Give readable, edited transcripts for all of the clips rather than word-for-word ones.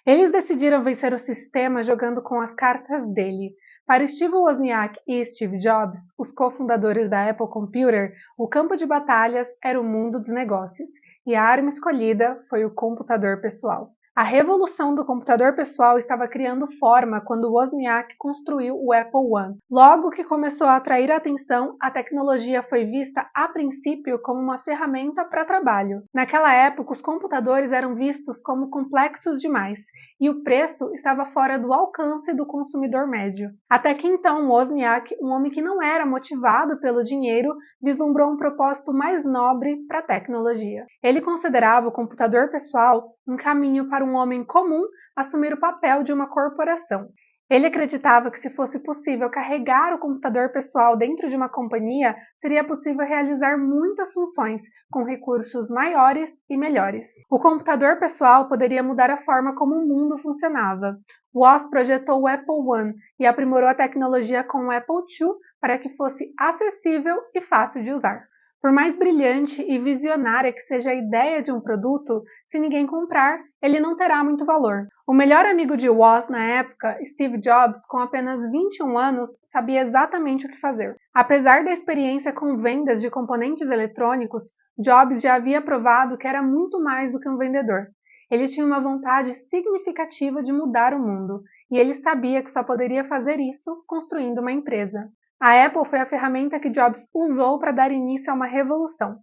Eles decidiram vencer o sistema jogando com as cartas dele. Para Steve Wozniak e Steve Jobs, os cofundadores da Apple Computer, o campo de batalhas era o mundo dos negócios, e a arma escolhida foi o computador pessoal. A revolução do computador pessoal estava criando forma quando Wozniak construiu o Apple I. Logo que começou a atrair a atenção, a tecnologia foi vista a princípio como uma ferramenta para trabalho. Naquela época, os computadores eram vistos como complexos demais, e o preço estava fora do alcance do consumidor médio. Até que então Wozniak, um homem que não era motivado pelo dinheiro, vislumbrou um propósito mais nobre para a tecnologia. Ele considerava o computador pessoal um caminho para um homem comum assumir o papel de uma corporação. Ele acreditava que se fosse possível carregar o computador pessoal dentro de uma companhia, seria possível realizar muitas funções com recursos maiores e melhores. O computador pessoal poderia mudar a forma como o mundo funcionava. Woz projetou o Apple I e aprimorou a tecnologia com o Apple II para que fosse acessível e fácil de usar. Por mais brilhante e visionária que seja a ideia de um produto, se ninguém comprar, ele não terá muito valor. O melhor amigo de Woz na época, Steve Jobs, com apenas 21 anos, sabia exatamente o que fazer. Apesar da experiência com vendas de componentes eletrônicos, Jobs já havia provado que era muito mais do que um vendedor. Ele tinha uma vontade significativa de mudar o mundo, e ele sabia que só poderia fazer isso construindo uma empresa. A Apple foi a ferramenta que Jobs usou para dar início a uma revolução.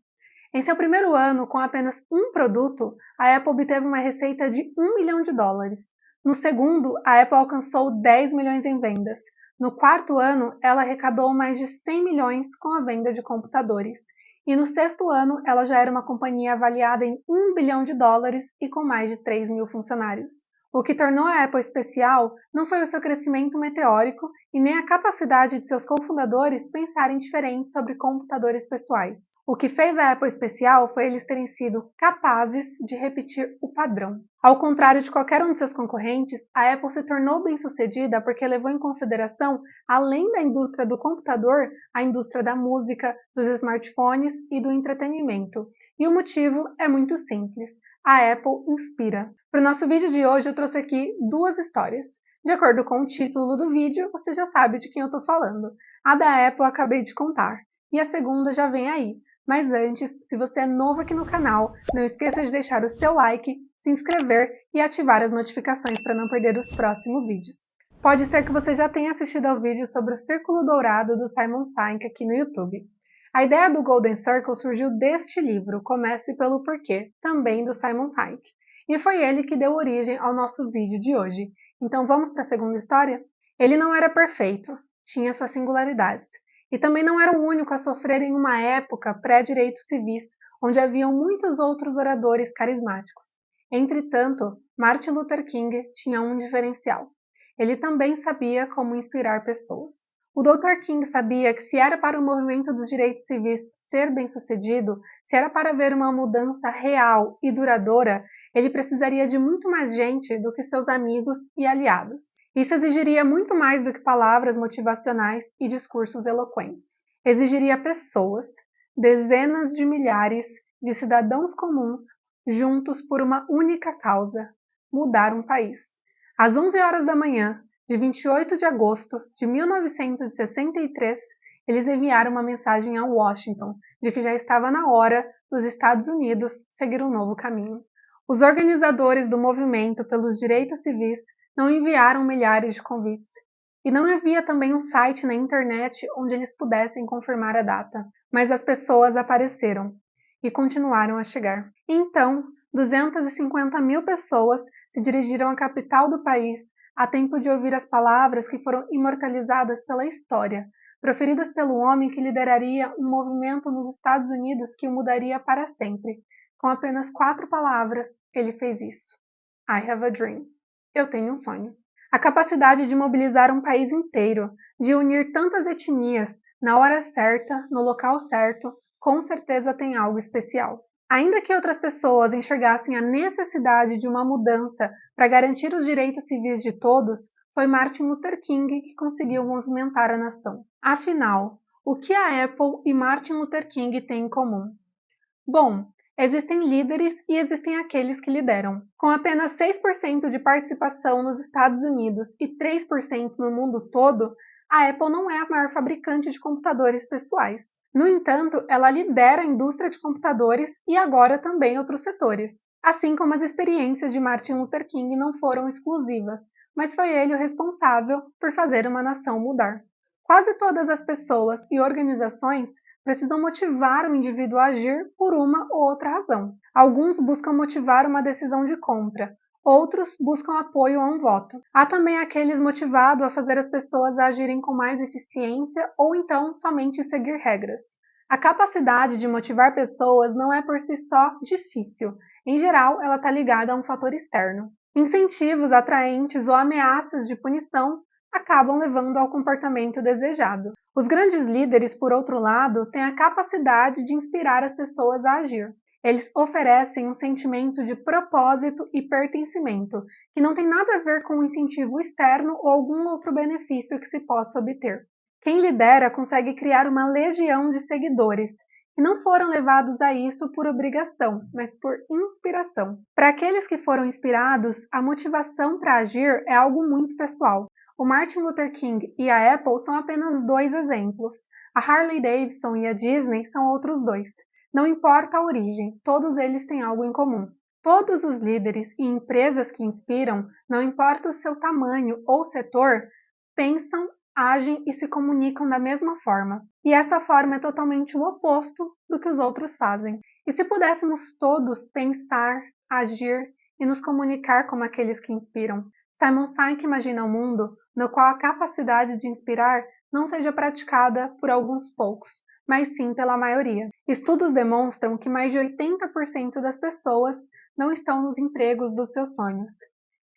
Em seu primeiro ano, com apenas um produto, a Apple obteve uma receita de $1 milhão. No segundo, a Apple alcançou 10 milhões em vendas. No quarto ano, ela arrecadou mais de 100 milhões com a venda de computadores. E no sexto ano, ela já era uma companhia avaliada em $1 bilhão e com mais de 3 mil funcionários. O que tornou a Apple especial não foi o seu crescimento meteórico e nem a capacidade de seus cofundadores pensarem diferente sobre computadores pessoais. O que fez a Apple especial foi eles terem sido capazes de repetir o padrão. Ao contrário de qualquer um de seus concorrentes, a Apple se tornou bem-sucedida porque levou em consideração, além da indústria do computador, a indústria da música, dos smartphones e do entretenimento. E o motivo é muito simples. A Apple inspira. Para o nosso vídeo de hoje eu trouxe aqui duas histórias. De acordo com o título do vídeo, você já sabe de quem eu estou falando. A da Apple eu acabei de contar, e a segunda já vem aí. Mas antes, se você é novo aqui no canal, não esqueça de deixar o seu like, se inscrever e ativar as notificações para não perder os próximos vídeos. Pode ser que você já tenha assistido ao vídeo sobre o Círculo Dourado do Simon Sinek aqui no YouTube. A ideia do Golden Circle surgiu deste livro, Comece pelo Porquê, também do Simon Sinek. E foi ele que deu origem ao nosso vídeo de hoje. Então vamos para a segunda história? Ele não era perfeito, tinha suas singularidades. E também não era o único a sofrer em uma época pré-direitos civis, onde haviam muitos outros oradores carismáticos. Entretanto, Martin Luther King tinha um diferencial. Ele também sabia como inspirar pessoas. O Dr. King sabia que se era para o movimento dos direitos civis ser bem-sucedido, se era para ver uma mudança real e duradoura, ele precisaria de muito mais gente do que seus amigos e aliados. Isso exigiria muito mais do que palavras motivacionais e discursos eloquentes. Exigiria pessoas, dezenas de milhares de cidadãos comuns, juntos por uma única causa: mudar um país. Às 11 horas da manhã, de 28 de agosto de 1963, eles enviaram uma mensagem a Washington de que já estava na hora dos Estados Unidos seguir um novo caminho. Os organizadores do movimento pelos direitos civis não enviaram milhares de convites, e não havia também um site na internet onde eles pudessem confirmar a data, mas as pessoas apareceram e continuaram a chegar. Então, 250 mil pessoas se dirigiram à capital do país a tempo de ouvir as palavras que foram imortalizadas pela história, proferidas pelo homem que lideraria um movimento nos Estados Unidos que o mudaria para sempre. Com apenas 4 palavras, ele fez isso. I have a dream. Eu tenho um sonho. A capacidade de mobilizar um país inteiro, de unir tantas etnias, na hora certa, no local certo, com certeza tem algo especial. Ainda que outras pessoas enxergassem a necessidade de uma mudança para garantir os direitos civis de todos, foi Martin Luther King que conseguiu movimentar a nação. Afinal, o que a Apple e Martin Luther King têm em comum? Bom, Existem líderes e existem aqueles que lideram. Com apenas 6% de participação nos Estados Unidos e 3% no mundo todo, a Apple não é a maior fabricante de computadores pessoais. No entanto, ela lidera a indústria de computadores e agora também outros setores. Assim como as experiências de Martin Luther King não foram exclusivas, mas foi ele o responsável por fazer uma nação mudar. Quase todas as pessoas e organizações precisam motivar o indivíduo a agir por uma ou outra razão. Alguns buscam motivar uma decisão de compra, outros buscam apoio a um voto. Há também aqueles motivados a fazer as pessoas agirem com mais eficiência ou então somente seguir regras. A capacidade de motivar pessoas não é por si só difícil. Em geral, ela está ligada a um fator externo. Incentivos atraentes ou ameaças de punição acabam levando ao comportamento desejado. Os grandes líderes, por outro lado, têm a capacidade de inspirar as pessoas a agir. Eles oferecem um sentimento de propósito e pertencimento, que não tem nada a ver com um incentivo externo ou algum outro benefício que se possa obter. Quem lidera consegue criar uma legião de seguidores, que não foram levados a isso por obrigação, mas por inspiração. Para aqueles que foram inspirados, a motivação para agir é algo muito pessoal. O Martin Luther King e a Apple são apenas 2 exemplos. A Harley Davidson e a Disney são outros 2. Não importa a origem, todos eles têm algo em comum. Todos os líderes e empresas que inspiram, não importa o seu tamanho ou setor, pensam, agem e se comunicam da mesma forma. E essa forma é totalmente o oposto do que os outros fazem. E se pudéssemos todos pensar, agir e nos comunicar como aqueles que inspiram? Simon Sinek imagina um mundo no qual a capacidade de inspirar não seja praticada por alguns poucos, mas sim pela maioria. Estudos demonstram que mais de 80% das pessoas não estão nos empregos dos seus sonhos.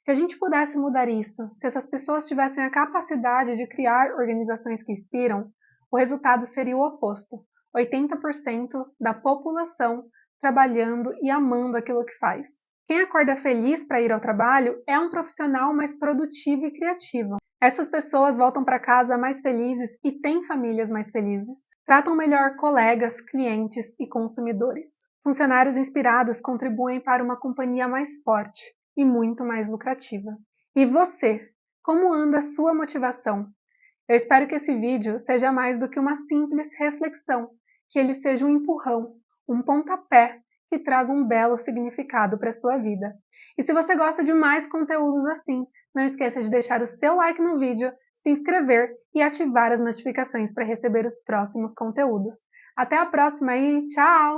Se a gente pudesse mudar isso, se essas pessoas tivessem a capacidade de criar organizações que inspiram, o resultado seria o oposto. 80% da população trabalhando e amando aquilo que faz. Quem acorda feliz para ir ao trabalho é um profissional mais produtivo e criativo. Essas pessoas voltam para casa mais felizes e têm famílias mais felizes. Tratam melhor colegas, clientes e consumidores. Funcionários inspirados contribuem para uma companhia mais forte e muito mais lucrativa. E você? Como anda a sua motivação? Eu espero que esse vídeo seja mais do que uma simples reflexão, que ele seja um empurrão, um pontapé que traga um belo significado para a sua vida. E se você gosta de mais conteúdos assim, não esqueça de deixar o seu like no vídeo, se inscrever e ativar as notificações para receber os próximos conteúdos. Até a próxima e tchau!